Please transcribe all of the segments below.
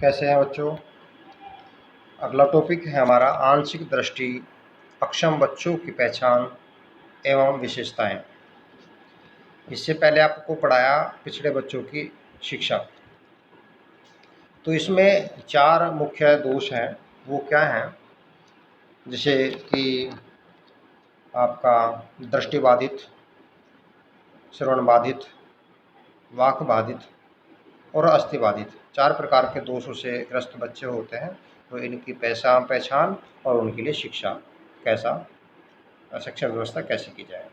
कैसे हैं बच्चों। अगला टॉपिक है हमारा आंशिक दृष्टि अक्षम बच्चों की पहचान एवं विशेषताएं। इससे पहले आपको पढ़ाया पिछड़े बच्चों की शिक्षा। तो इसमें 4 मुख्य दोष हैं। वो क्या हैं? जैसे कि आपका दृष्टि बाधित, श्रवण बाधित, वाक बाधित और अस्थि बाधित। 4 प्रकार के दोषों से ग्रस्त बच्चे होते हैं। तो इनकी पहचान और उनके लिए शिक्षा शिक्षा व्यवस्था कैसे की जाए।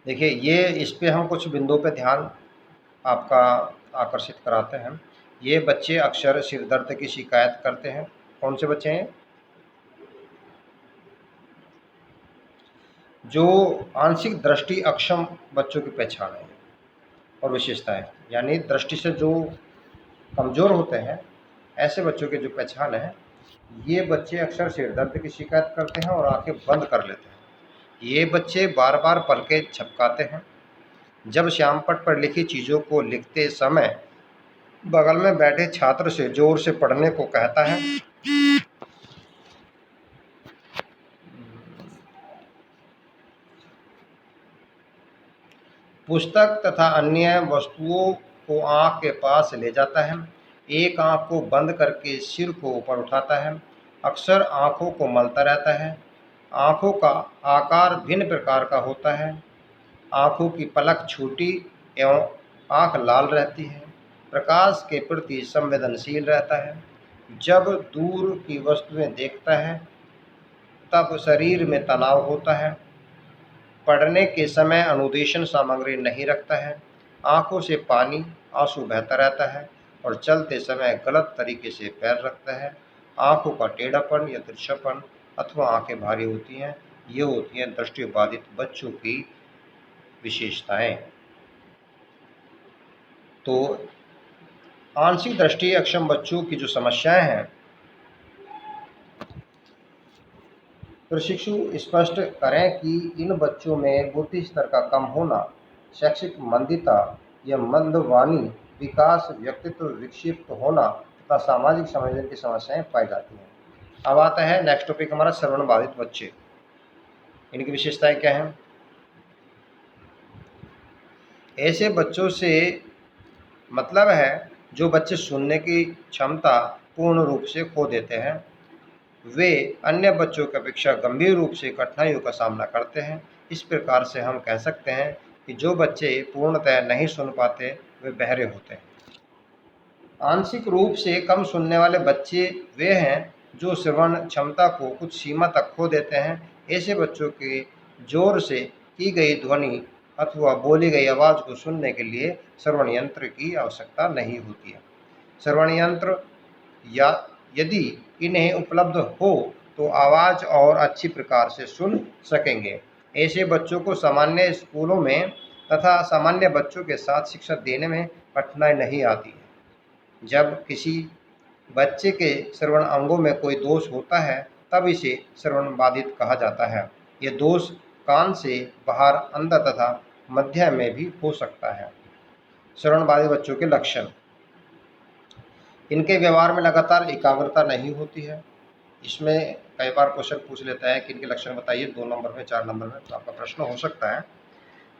देखिए, ये इस पे हम कुछ बिंदुओं पे ध्यान आपका आकर्षित कराते हैं। ये बच्चे अक्सर सिर दर्द की शिकायत करते हैं। कौन से बच्चे हैं? जो आंशिक दृष्टि अक्षम बच्चों की पहचान है और विशेषताएं, यानी दृष्टि से जो कमज़ोर होते हैं, ऐसे बच्चों की जो पहचान है, ये बच्चे अक्सर सिर दर्द की शिकायत करते हैं और आंखें बंद कर लेते हैं। ये बच्चे बार बार पलकें झपकाते हैं। जब श्यामपट्ट पर लिखी चीज़ों को लिखते समय बगल में बैठे छात्र से जोर से पढ़ने को कहता है। पुस्तक तथा अन्य वस्तुओं को आँख के पास ले जाता है। एक आँख को बंद करके सिर को ऊपर उठाता है। अक्सर आँखों को मलता रहता है। आँखों का आकार भिन्न प्रकार का होता है। आँखों की पलक छोटी एवं आँख लाल रहती है। प्रकाश के प्रति संवेदनशील रहता है। जब दूर की वस्तुएं देखता है तब शरीर में तनाव होता है। पढ़ने के समय अनुदेशन सामग्री नहीं रखता है। आँखों से पानी आंसू बहता रहता है और चलते समय गलत तरीके से पैर रखता है। आँखों का टेढ़ापन या तिरछापन अथवा आँखें भारी होती हैं। ये होती हैं दृष्टिबाधित बच्चों की विशेषताएं। तो आंशिक दृष्टि अक्षम बच्चों की जो समस्याएं हैं, प्रशिक्षु स्पष्ट करें कि इन बच्चों में बुद्धि स्तर का कम होना, शैक्षिक मंदता या मंदवानी, विकास, व्यक्तित्व विक्षिप्त होना तथा सामाजिक समझने की समस्याएं पाई जाती हैं। अब आता है नेक्स्ट टॉपिक हमारा श्रवण बाधित बच्चे। इनकी विशेषताएं क्या हैं? ऐसे बच्चों से मतलब है जो बच्चे सुनने की क्षमता पूर्ण रूप से खो देते हैं। वे अन्य बच्चों की अपेक्षा गंभीर रूप से कठिनाइयों का सामना करते हैं। इस प्रकार से हम कह सकते हैं कि जो बच्चे पूर्णतः नहीं सुन पाते वे बहरे होते हैं। आंशिक रूप से कम सुनने वाले बच्चे वे हैं जो श्रवण क्षमता को कुछ सीमा तक खो देते हैं। ऐसे बच्चों के जोर से की गई ध्वनि अथवा बोली गई आवाज़ को सुनने के लिए श्रवण यंत्र की आवश्यकता नहीं होती है। श्रवण यंत्र या यदि इन्हें उपलब्ध हो तो आवाज़ और अच्छी प्रकार से सुन सकेंगे। ऐसे बच्चों को सामान्य स्कूलों में तथा सामान्य बच्चों के साथ शिक्षा देने में कठिनाई नहीं आती है। जब किसी बच्चे के श्रवण अंगों में कोई दोष होता है तब इसे श्रवण बाधित कहा जाता है। ये दोष कान से बाहर, अंदर तथा मध्य में भी हो सकता है। श्रवण बाधित बच्चों के लक्षण: इनके व्यवहार में लगातार एकाग्रता नहीं होती है। इसमें कई बार क्वेश्चन पूछ लेता है कि इनके लक्षण बताइए 2 नंबर में, 4 नंबर में, तो आपका प्रश्न हो सकता है।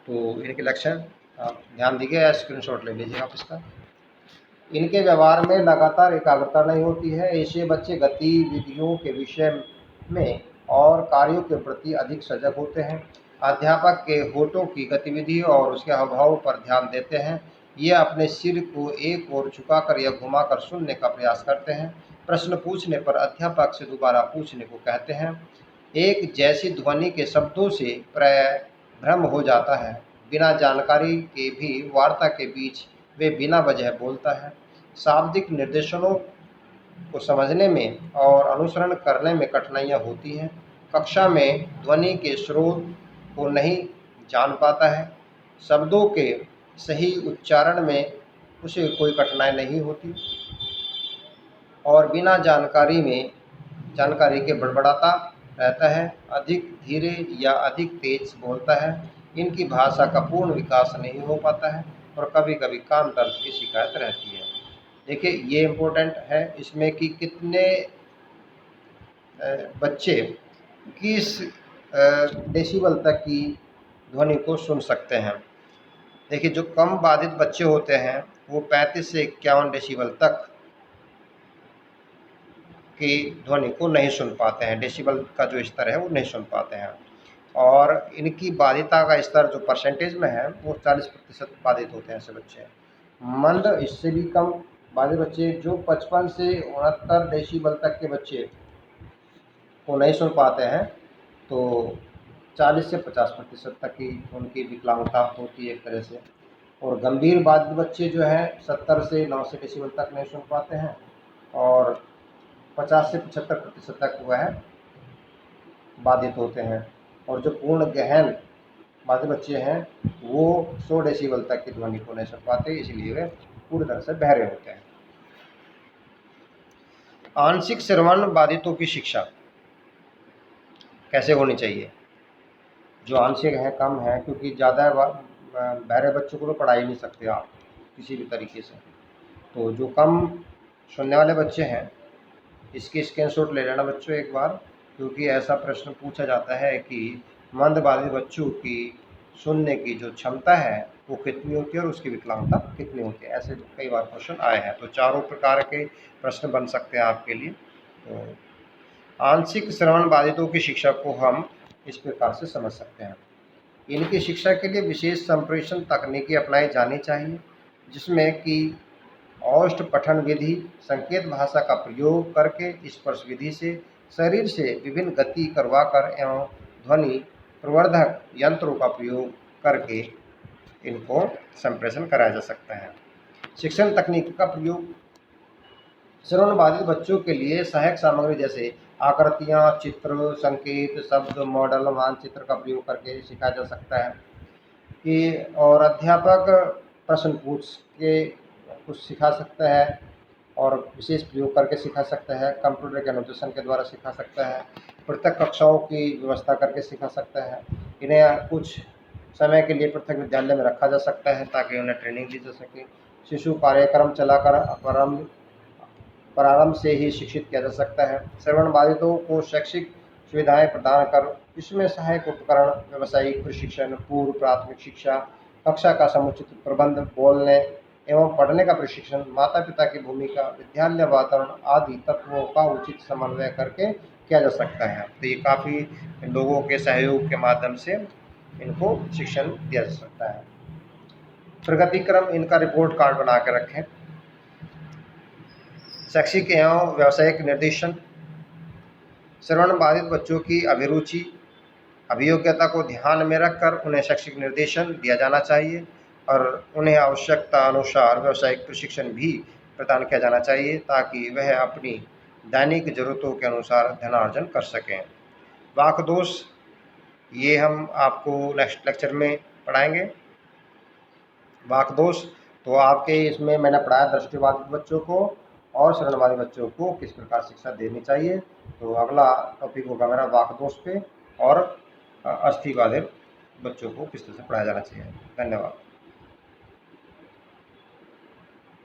तो इनके लक्षण आप ध्यान दीजिए या स्क्रीनशॉट ले लीजिए आप इसका। इनके व्यवहार में लगातार एकाग्रता नहीं होती है। ऐसे बच्चे गतिविधियों के विषय में और कार्यों के प्रति अधिक सजग होते हैं। अध्यापक के होठों की गतिविधि और उसके हाव-भाव पर ध्यान देते हैं। ये अपने सिर को एक ओर झुकाकर या घुमाकर सुनने का प्रयास करते हैं। प्रश्न पूछने पर अध्यापक से दोबारा पूछने को कहते हैं। एक जैसी ध्वनि के शब्दों से प्रायः भ्रम हो जाता है। बिना जानकारी के भी वार्ता के बीच वे बिना वजह बोलता है। शाब्दिक निर्देशनों को समझने में और अनुसरण करने में कठिनाइयाँ होती हैं। कक्षा में ध्वनि के स्रोत को नहीं जान पाता है। शब्दों के सही उच्चारण में उसे कोई कठिनाई नहीं होती और बिना जानकारी के बड़बड़ाता रहता है। अधिक धीरे या अधिक तेज बोलता है। इनकी भाषा का पूर्ण विकास नहीं हो पाता है और कभी कभी कान दर्द की शिकायत रहती है। देखिए ये इम्पोर्टेंट है इसमें कि कितने बच्चे किस डेसिबल तक की ध्वनि को सुन सकते हैं। देखिए जो कम बाधित बच्चे होते हैं वो 35 से 51 डेसिबल तक की ध्वनि को नहीं सुन पाते हैं, डेसिबल का जो स्तर है वो नहीं सुन पाते हैं। और इनकी बाधिता का स्तर जो परसेंटेज में है वो 40% बाधित होते हैं ऐसे बच्चे। मंद इससे भी कम बाधित बच्चे जो 55 से 69 डेसिबल तक के बच्चे को नहीं सुन पाते हैं, तो 40 से 50% तक की उनकी विकलांगता होती है एक तरह से। और गंभीर बाधित बच्चे जो हैं 70 से 90 डेसिबल तक नहीं सुन पाते हैं और 50 से 75% तक वह बाधित होते हैं। और जो पूर्ण गहन बाधित बच्चे हैं वो 100 डेसिबल तक की ध्वनि को नहीं सुन पाते, इसलिए वे पूरी तरह से बहरे होते हैं। आंशिक श्रवण बाधितों की शिक्षा कैसे होनी चाहिए? जो आंशिक है कम है, क्योंकि ज़्यादा बहरे बच्चों को तो पढ़ा ही नहीं सकते आप किसी भी तरीके से। तो जो कम सुनने वाले बच्चे हैं इसकी स्क्रीनशॉट ले लेना बच्चों एक बार, क्योंकि ऐसा प्रश्न पूछा जाता है कि मंदबाधित बच्चों की सुनने की जो क्षमता है वो कितनी होती है और उसकी विकलांगता कितनी होती है। ऐसे कई बार क्वेश्चन आए हैं, तो चारों प्रकार के प्रश्न बन सकते हैं आपके लिए। तो आंशिक श्रवण बाधितों की शिक्षा को हम इस प्रकार से समझ सकते हैं। इनकी शिक्षा के लिए विशेष संप्रेषण तकनीकें अपनाई जानी चाहिए, जिसमें कि औष्ठ पठन विधि, संकेत भाषा का प्रयोग करके स्पर्श विधि से शरीर से विभिन्न गति करवाकर एवं ध्वनि प्रवर्धक यंत्रों का प्रयोग करके इनको संप्रेषण कराया जा सकता है। शिक्षण तकनीक का प्रयोग श्रवण बाधित बच्चों के लिए सहायक सामग्री जैसे आकृतियाँ, चित्र, संकेत, शब्द, मॉडल, मानचित्र का प्रयोग करके सिखाया जा सकता है कि और अध्यापक प्रश्न पूछ के कुछ सिखा सकता है और विशेष प्रयोग करके सिखा सकता है, कंप्यूटर के एनोटेशन के द्वारा सिखा सकता है, पृथक कक्षाओं की व्यवस्था करके सिखा सकता है। इन्हें कुछ समय के लिए पृथक विद्यालय में रखा जा सकता है ताकि उन्हें ट्रेनिंग दी जा सके। शिशु कार्यक्रम चलाकर प्रारंभ से ही शिक्षित किया जा सकता है। श्रवण बाधितों को शैक्षिक सुविधाएं प्रदान कर इसमें सहायक उपकरण, व्यावसायिक प्रशिक्षण, पूर्व प्राथमिक शिक्षा, कक्षा का समुचित प्रबंध, बोलने एवं पढ़ने का प्रशिक्षण, माता पिता की भूमिका, विद्यालय वातावरण आदि तत्वों का उचित समन्वय करके किया जा सकता है। तो ये काफ़ी लोगों के सहयोग के माध्यम से इनको शिक्षण दिया जा सकता है। प्रगति क्रम इनका रिपोर्ट कार्ड बना के रखें। शैक्षिक एवं व्यावसायिक निर्देशन, श्रवण बाधित बच्चों की अभिरुचि, अभियोग्यता को ध्यान में रखकर उन्हें शैक्षिक निर्देशन दिया जाना चाहिए और उन्हें आवश्यकता अनुसार व्यावसायिक प्रशिक्षण भी प्रदान किया जाना चाहिए ताकि वह अपनी दैनिक ज़रूरतों के अनुसार धनार्जन कर सकें। वाक् दोष ये हम आपको नेक्स्ट लेक्चर में पढ़ाएंगे। वाक् दोष तो आपके इसमें मैंने पढ़ाया दृष्टिबाधित बच्चों को और श्रवणबाधित बच्चों को किस प्रकार शिक्षा देनी चाहिए। तो अगला टॉपिक होगा मेरा वाक् दोष पे और अस्थिबाधित बच्चों को किस तरह से पढ़ाया जाना चाहिए। धन्यवाद।